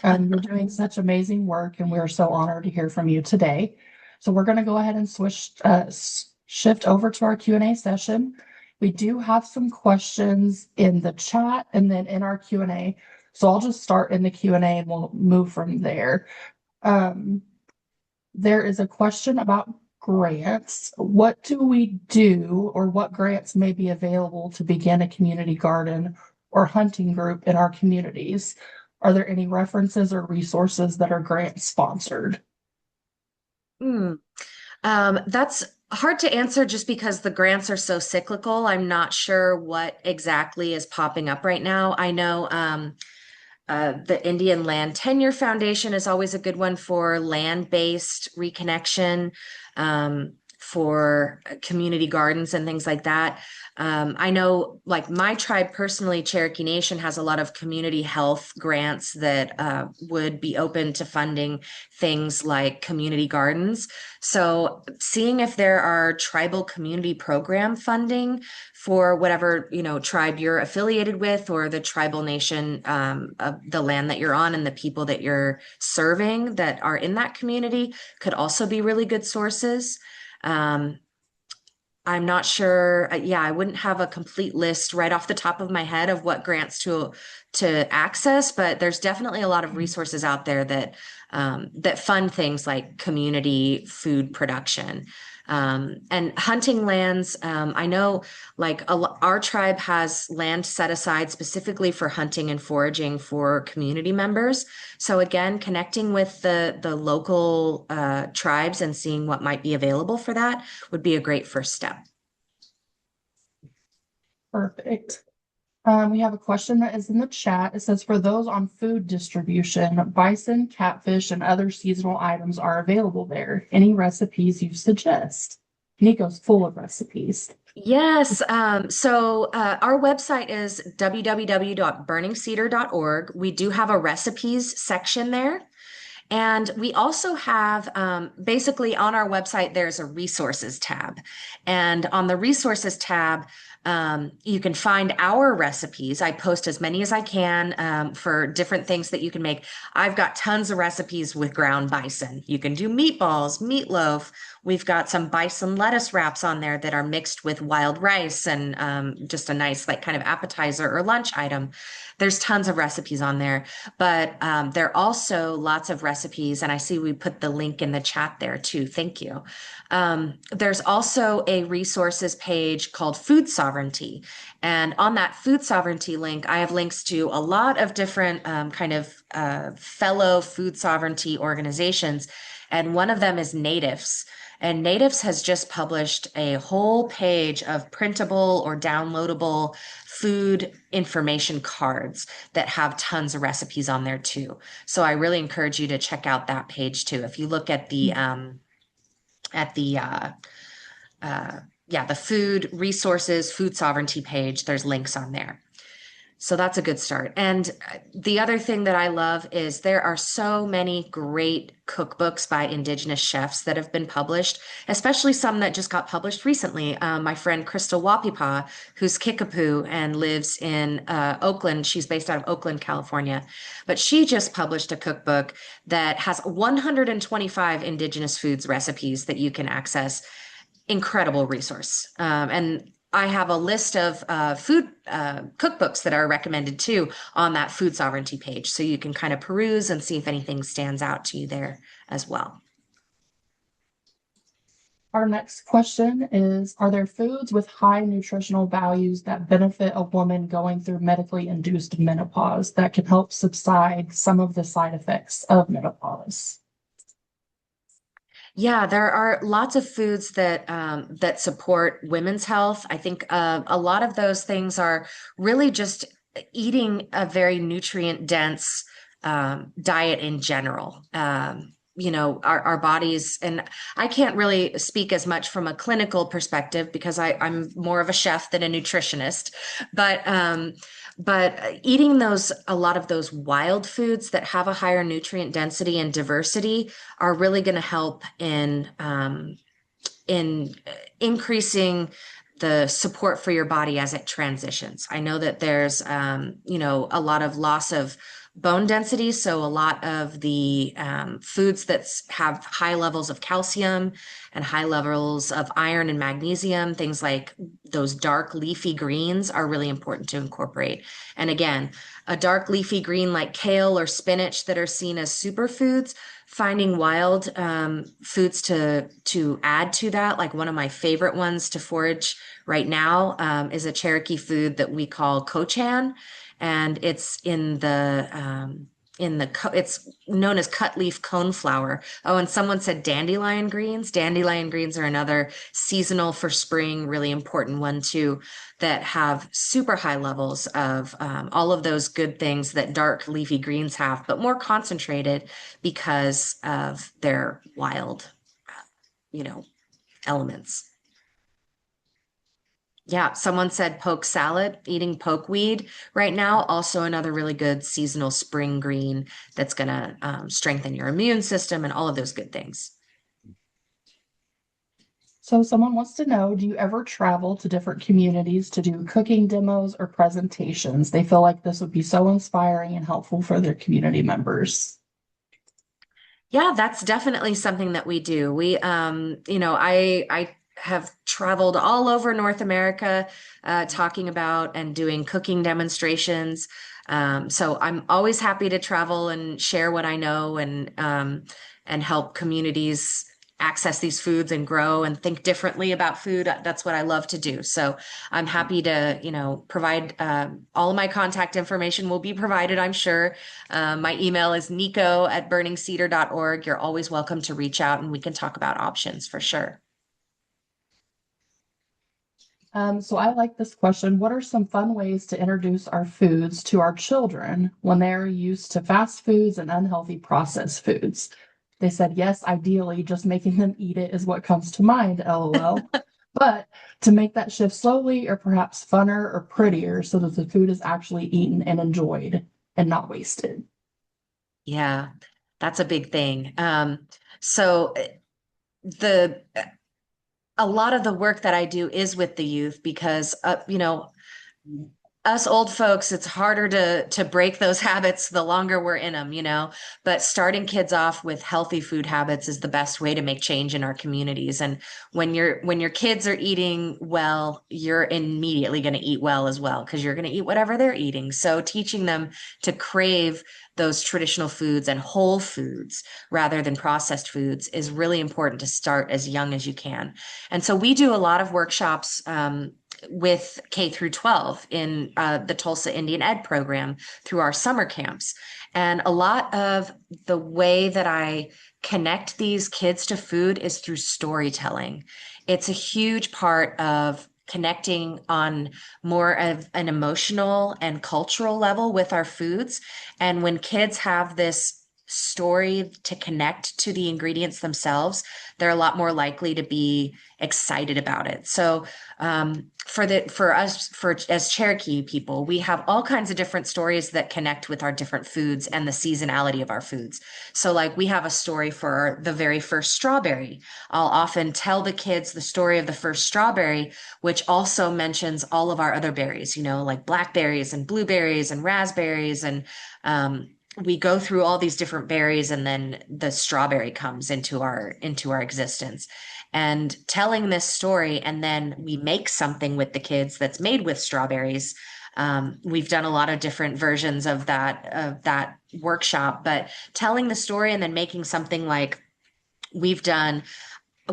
You're doing such amazing work, and we're so honored to hear from you today. So we're going to go ahead and shift over to our Q&A session. We do have some questions in the chat and then in our Q&A. So I'll just start in the Q&A and we'll move from there. There is a question about grants. What do we do, or what grants may be available to begin a community garden or hunting group in our communities? Are there any references or resources that are grant sponsored? That's hard to answer just because the grants are so cyclical. I'm not sure what exactly is popping up right now. I know the Indian Land Tenure Foundation is always a good one for land-based reconnection. for community gardens and things like that. I know, like my tribe personally, Cherokee Nation has a lot of community health grants that would be open to funding things like community gardens. So seeing if there are tribal community program funding for whatever, tribe you're affiliated with, or the tribal nation of the land that you're on and the people that you're serving that are in that community could also be really good sources. Um, I'm not sure. Yeah, I wouldn't have a complete list right off the top of my head of what grants to access, but there's definitely a lot of resources out there that fund things like community food production. And hunting lands. I know, like our tribe has land set aside specifically for hunting and foraging for community members. So again, connecting with the local tribes and seeing what might be available for that would be a great first step. Perfect. We have a question that is in the chat. It says, for those on food distribution, bison, catfish, and other seasonal items are available there. Any recipes you suggest? Nico's full of recipes. Yes. So our website is www.burningscedar.org. We do have a recipes section there. And we also have basically on our website, there's a resources tab. And on the resources tab, you can find our recipes. I post as many as I can for different things that you can make. I've got tons of recipes with ground bison. You can do meatballs, meatloaf. We've got some bison lettuce wraps on there that are mixed with wild rice and just a nice like kind of appetizer or lunch item. There's tons of recipes on there, but there are also lots of recipes, and I see we put the link in the chat there too. Thank you. There's also a resources page called Food Sovereignty. And on that food sovereignty link, I have links to a lot of different fellow food sovereignty organizations. And one of them is Natives. And Natives has just published a whole page of printable or downloadable food information cards that have tons of recipes on there too. So I really encourage you to check out that page too. If you look at the food resources, food sovereignty page, there's links on there. So that's a good start. And the other thing that I love is there are so many great cookbooks by Indigenous chefs that have been published, especially some that just got published recently. My friend Crystal Wapipa, who's Kickapoo and lives in Oakland. She's based out of Oakland, California. But she just published a cookbook that has 125 Indigenous foods recipes that you can access. Incredible resource. And I have a list of food cookbooks that are recommended too on that food sovereignty page. So you can kind of peruse and see if anything stands out to you there as well. Our next question is, are there foods with high nutritional values that benefit a woman going through medically induced menopause that can help subside some of the side effects of menopause? Yeah, there are lots of foods that support women's health. I think a lot of those things are really just eating a very nutrient dense diet in general. Our bodies, and I can't really speak as much from a clinical perspective because I'm more of a chef than a nutritionist, but eating a lot of those wild foods that have a higher nutrient density and diversity are really going to help in increasing the support for your body as it transitions. I know that there's a lot of loss of bone density. So a lot of the foods that have high levels of calcium and high levels of iron and magnesium, things like those dark leafy greens are really important to incorporate. And again, a dark leafy green like kale or spinach that are seen as superfoods, finding wild foods to add to that. Like one of my favorite ones to forage right now is a Cherokee food that we call cochan. And it's it's known as cut leaf cone flour. Oh, and someone said dandelion greens. Dandelion greens are another seasonal for spring, really important one too, that have super high levels of all of those good things that dark leafy greens have, but more concentrated because of their wild, elements. Yeah, someone said poke salad, eating pokeweed right now. Also, another really good seasonal spring green that's going to strengthen your immune system and all of those good things. So someone wants to know, do you ever travel to different communities to do cooking demos or presentations? They feel like this would be so inspiring and helpful for their community members. Yeah, that's definitely something that we do. I have traveled all over North America, talking about and doing cooking demonstrations. So I'm always happy to travel and share what I know and help communities access these foods and grow and think differently about food. That's what I love to do. So I'm happy to, provide all of my contact information will be provided, I'm sure. My email is nico@burningscedar.org. You're always welcome to reach out and we can talk about options for sure. So I like this question. What are some fun ways to introduce our foods to our children when they're used to fast foods and unhealthy processed foods? They said, yes, ideally, just making them eat it is what comes to mind, LOL. But to make that shift slowly or perhaps funner or prettier so that the food is actually eaten and enjoyed and not wasted. Yeah, that's a big thing. So the a lot of the work that I do is with the youth because us old folks, it's harder to break those habits the longer we're in them, but starting kids off with healthy food habits is the best way to make change in our communities. And when your kids are eating well, you're immediately going to eat well as well because you're going to eat whatever they're eating. So teaching them to crave those traditional foods and whole foods rather than processed foods is really important to start as young as you can. And so we do a lot of workshops with K through 12 in the Tulsa Indian Ed program through our summer camps. And a lot of the way that I connect these kids to food is through storytelling. It's a huge part of connecting on more of an emotional and cultural level with our foods. And when kids have this story to connect to the ingredients themselves, they're a lot more likely to be excited about it. So for us as Cherokee people, we have all kinds of different stories that connect with our different foods and the seasonality of our foods. So like we have a story for the very first strawberry. I'll often tell the kids the story of the first strawberry, which also mentions all of our other berries, like blackberries and blueberries and raspberries and we go through all these different berries and then the strawberry comes into our existence and telling this story and then we make something with the kids that's made with strawberries. We've done a lot of different versions of that workshop, but telling the story and then making something like we've done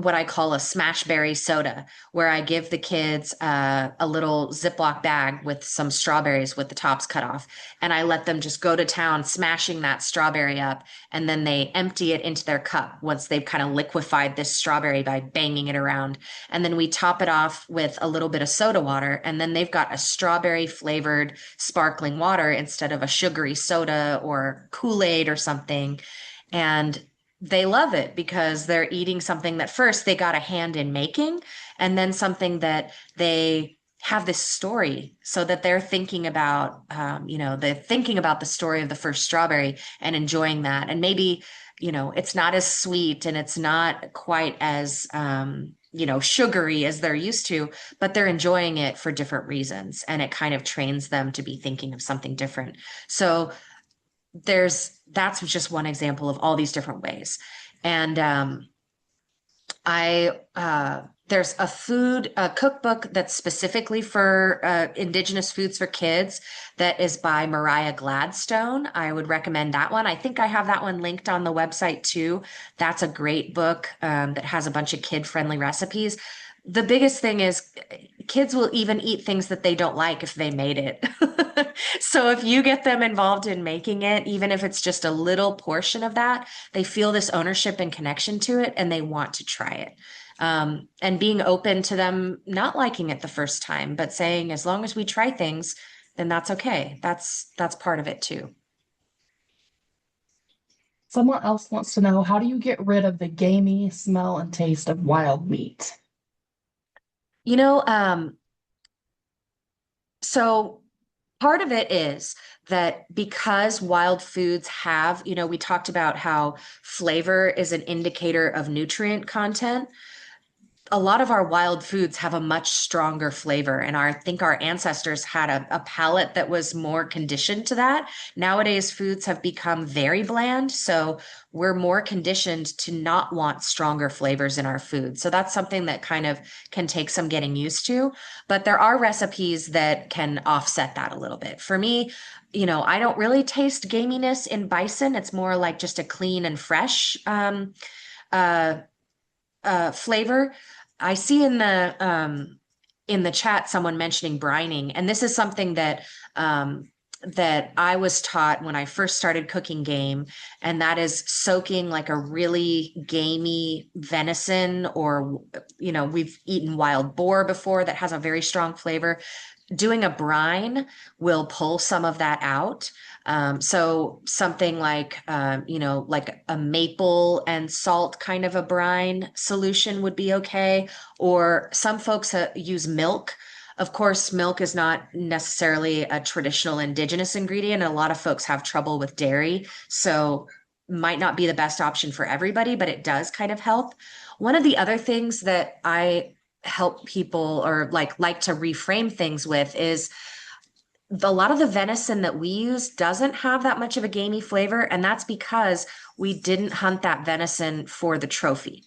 what I call a smash berry soda, where I give the kids a little Ziploc bag with some strawberries with the tops cut off. And I let them just go to town smashing that strawberry up. And then they empty it into their cup once they've kind of liquefied this strawberry by banging it around. And then we top it off with a little bit of soda water. And then they've got a strawberry flavored sparkling water instead of a sugary soda or Kool-Aid or something. And they love it because they're eating something that first they got a hand in making and then something that they have this story so that they're thinking about they're thinking about the story of the first strawberry and enjoying that. And maybe it's not as sweet and it's not quite as sugary as they're used to, but they're enjoying it for different reasons and it kind of trains them to be thinking of something different. So that's just one example of all these different ways. And there's a cookbook that's specifically for Indigenous foods for kids that is by Mariah Gladstone. I would recommend that one. I think I have that one linked on the website too. That's a great book that has a bunch of kid-friendly recipes. The biggest thing is kids will even eat things that they don't like if they made it. So if you get them involved in making it, even if it's just a little portion of that, they feel this ownership and connection to it and they want to try it. And being open to them not liking it the first time, but saying, as long as we try things, then that's okay. That's part of it too. Someone else wants to know, how do you get rid of the gamey smell and taste of wild meat? You know, so part of it is that because wild foods have, we talked about how flavor is an indicator of nutrient content. A lot of our wild foods have a much stronger flavor, and I think our ancestors had a palate that was more conditioned to that. Nowadays foods have become very bland, so we're more conditioned to not want stronger flavors in our food. So that's something that kind of can take some getting used to, but there are recipes that can offset that a little bit. For me, I don't really taste gaminess in bison. It's more like just a clean and fresh uh flavor. I see in the chat someone mentioning brining, and this is something that I was taught when I first started cooking game, and that is soaking like a really gamey venison, or we've eaten wild boar before that has a very strong flavor. Doing a brine will pull some of that out. So something like, like a maple and salt kind of a brine solution would be okay. Or some folks use milk. Of course, milk is not necessarily a traditional indigenous ingredient. A lot of folks have trouble with dairy, so might not be the best option for everybody, but it does kind of help. One of the other things that I help people or like to reframe things with is a lot of the venison that we use doesn't have that much of a gamey flavor, and that's because we didn't hunt that venison for the trophy.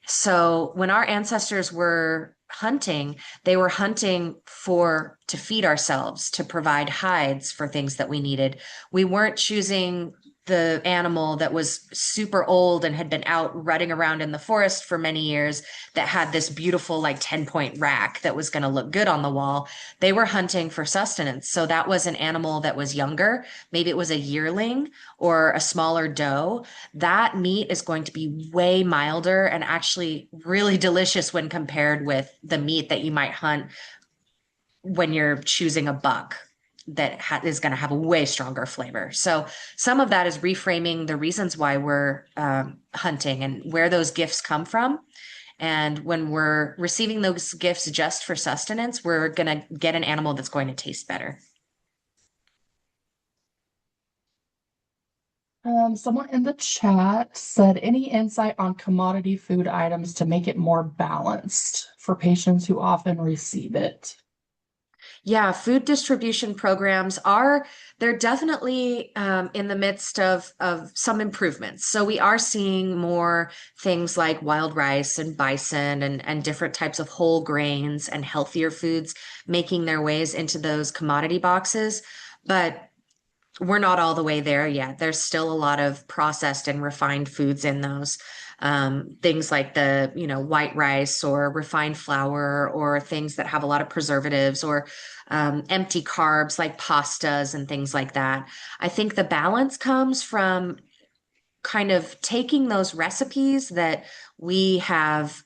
So when our ancestors were hunting, they were hunting for to feed ourselves, to provide hides for things that we needed. We weren't choosing the animal that was super old and had been out rutting around in the forest for many years that had this beautiful like 10-point rack that was going to look good on the wall. They were hunting for sustenance. So that was an animal that was younger. Maybe it was a yearling or a smaller doe. That meat is going to be way milder and actually really delicious when compared with the meat that you might hunt when you're choosing a buck that is going to have a way stronger flavor. So some of that is reframing the reasons why we're hunting and where those gifts come from. And when we're receiving those gifts just for sustenance, we're going to get an animal that's going to taste better. Someone in the chat said, any insight on commodity food items to make it more balanced for patients who often receive it? Yeah, food distribution programs they're definitely in the midst of some improvements. So we are seeing more things like wild rice and bison and different types of whole grains and healthier foods making their ways into those commodity boxes. But we're not all the way there yet. There's still a lot of processed and refined foods in those. Things like the, white rice or refined flour or things that have a lot of preservatives or empty carbs like pastas and things like that. I think the balance comes from kind of taking those recipes that we have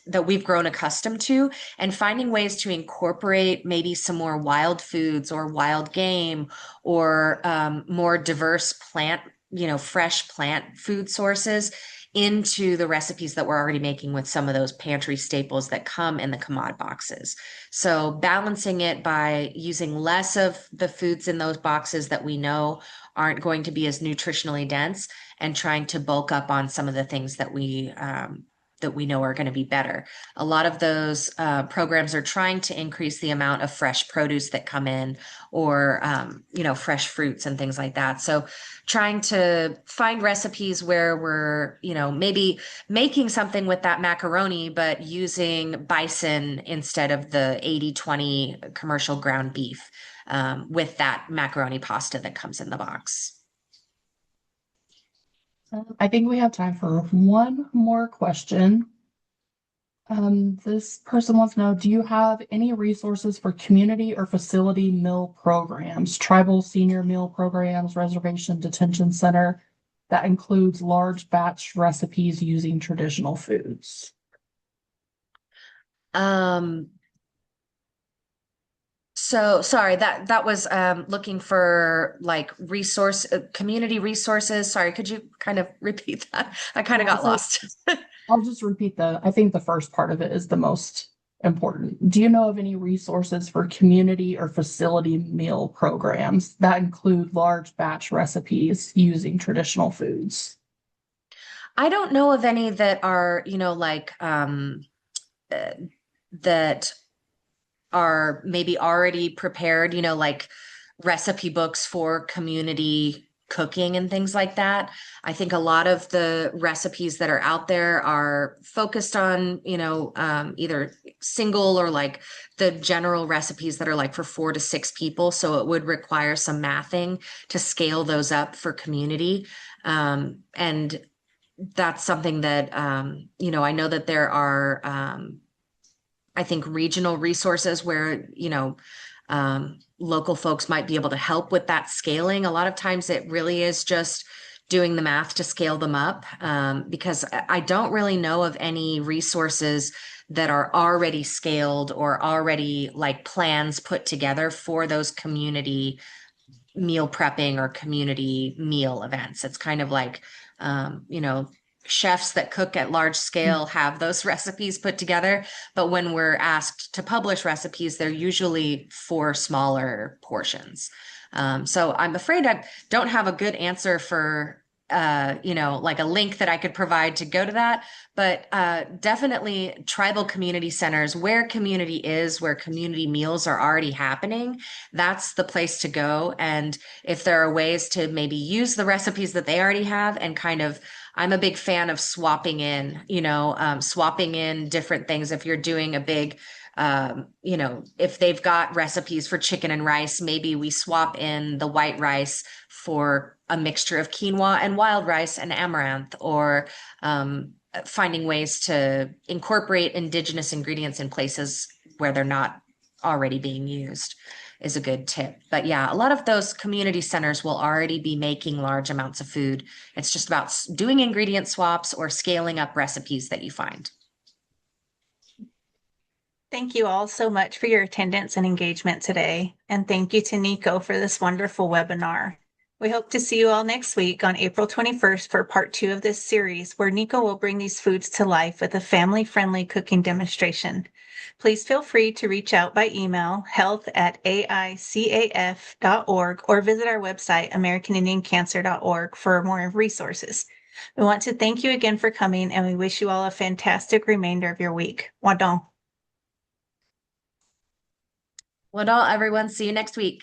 that we've grown accustomed to and finding ways to incorporate maybe some more wild foods or wild game or more diverse plant, fresh plant food sources into the recipes that we're already making with some of those pantry staples that come in the commod boxes. So balancing it by using less of the foods in those boxes that we know aren't going to be as nutritionally dense and trying to bulk up on some of the things that we know are going to be better. A lot of those programs are trying to increase the amount of fresh produce that come in or, fresh fruits and things like that. So trying to find recipes where we're, maybe making something with that macaroni, but using bison instead of the 80/20 commercial ground beef with that macaroni pasta that comes in the box. I think we have time for one more question. This person wants to know, do you have any resources for community or facility meal programs, tribal senior meal programs, reservation detention center that includes large batch recipes using traditional foods? So sorry, that was looking for like community resources. Sorry, could you kind of repeat that? I kind of Yeah, got so lost. I'll just repeat I think the first part of it is the most important. Do you know of any resources for community or facility meal programs that include large batch recipes using traditional foods? I don't know of any that are, that are maybe already prepared, like recipe books for community cooking and things like that. I think a lot of the recipes that are out there are focused on, either single or like the general recipes that are like for 4 to 6 people. So it would require some mathing to scale those up for community. And that's something that, I know that there are, I think regional resources where, local folks might be able to help with that scaling. A lot of times it really is just doing the math to scale them up, because I don't really know of any resources that are already scaled or already like plans put together for those community meal prepping or community meal events. It's kind of like, chefs that cook at large scale have those recipes put together. But when we're asked to publish recipes, they're usually for smaller portions. So I'm afraid I don't have a good answer for, like a link that I could provide to go to that. But definitely tribal community centers where community is, where community meals are already happening. That's the place to go. And if there are ways to maybe use the recipes that they already have and kind of, I'm a big fan of swapping in, swapping in different things. If you're doing a big, if they've got recipes for chicken and rice, maybe we swap in the white rice for a mixture of quinoa and wild rice and amaranth, or finding ways to incorporate indigenous ingredients in places where they're not already being used is a good tip. But yeah, a lot of those community centers will already be making large amounts of food. It's just about doing ingredient swaps or scaling up recipes that you find. Thank you all so much for your attendance and engagement today. And thank you to Nico for this wonderful webinar. We hope to see you all next week on April 21st for part 2 of this series, where Nico will bring these foods to life with a family-friendly cooking demonstration. Please feel free to reach out by email, health@aicaf.org, or visit our website, americanindiancancer.org, for more resources. We want to thank you again for coming, and we wish you all a fantastic remainder of your week. Wadon. Well, everyone, see you next week.